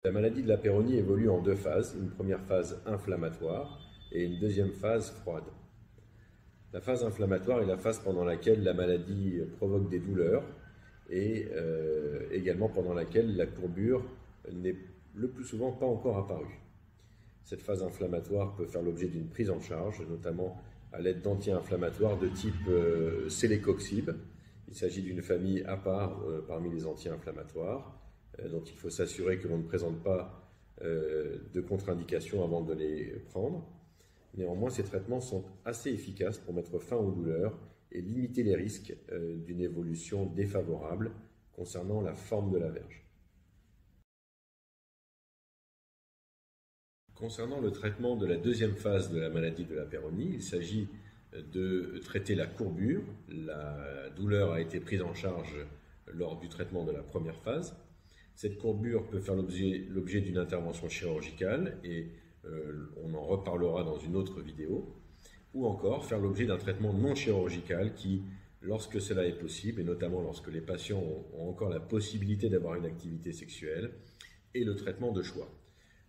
La maladie de la Peyronie évolue en deux phases, une première phase inflammatoire et une deuxième phase froide. La phase inflammatoire est la phase pendant laquelle la maladie provoque des douleurs et également pendant laquelle la courbure n'est le plus souvent pas encore apparue. Cette phase inflammatoire peut faire l'objet d'une prise en charge, notamment à l'aide d'anti-inflammatoires de type célécoxib. Il s'agit d'une famille à part parmi les anti-inflammatoires, dont il faut s'assurer que l'on ne présente pas de contre-indications avant de les prendre. Néanmoins, ces traitements sont assez efficaces pour mettre fin aux douleurs et limiter les risques d'une évolution défavorable concernant la forme de la verge. Concernant le traitement de la deuxième phase de la maladie de la Peyronie, il s'agit de traiter la courbure. La douleur a été prise en charge lors du traitement de la première phase. Cette courbure peut faire l'objet d'une intervention chirurgicale et on en reparlera dans une autre vidéo, ou encore faire l'objet d'un traitement non chirurgical qui, lorsque cela est possible, et notamment lorsque les patients ont encore la possibilité d'avoir une activité sexuelle, est le traitement de choix.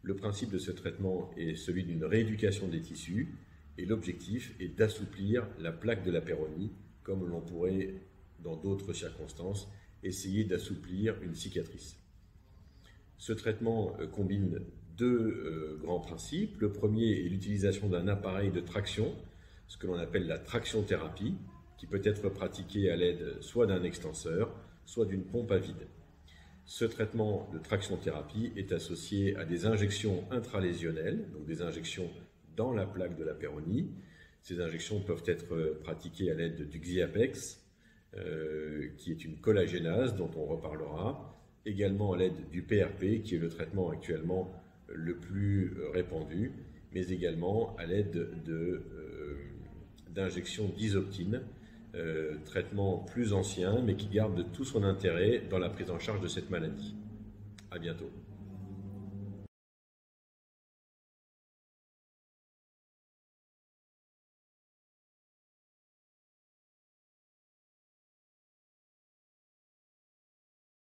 Le principe de ce traitement est celui d'une rééducation des tissus et l'objectif est d'assouplir la plaque de la Peyronie, comme l'on pourrait, dans d'autres circonstances, essayer d'assouplir une cicatrice. Ce traitement combine deux grands principes. Le premier est l'utilisation d'un appareil de traction, ce que l'on appelle la traction-thérapie, qui peut être pratiquée à l'aide soit d'un extenseur, soit d'une pompe à vide. Ce traitement de traction-thérapie est associé à des injections intralésionnelles, donc des injections dans la plaque de la Peyronie. Ces injections peuvent être pratiquées à l'aide du Xiapex, qui est une collagénase dont on reparlera, également à l'aide du PRP, qui est le traitement actuellement le plus répandu, mais également à l'aide d'injections d'isoptine, traitement plus ancien, mais qui garde tout son intérêt dans la prise en charge de cette maladie. À bientôt.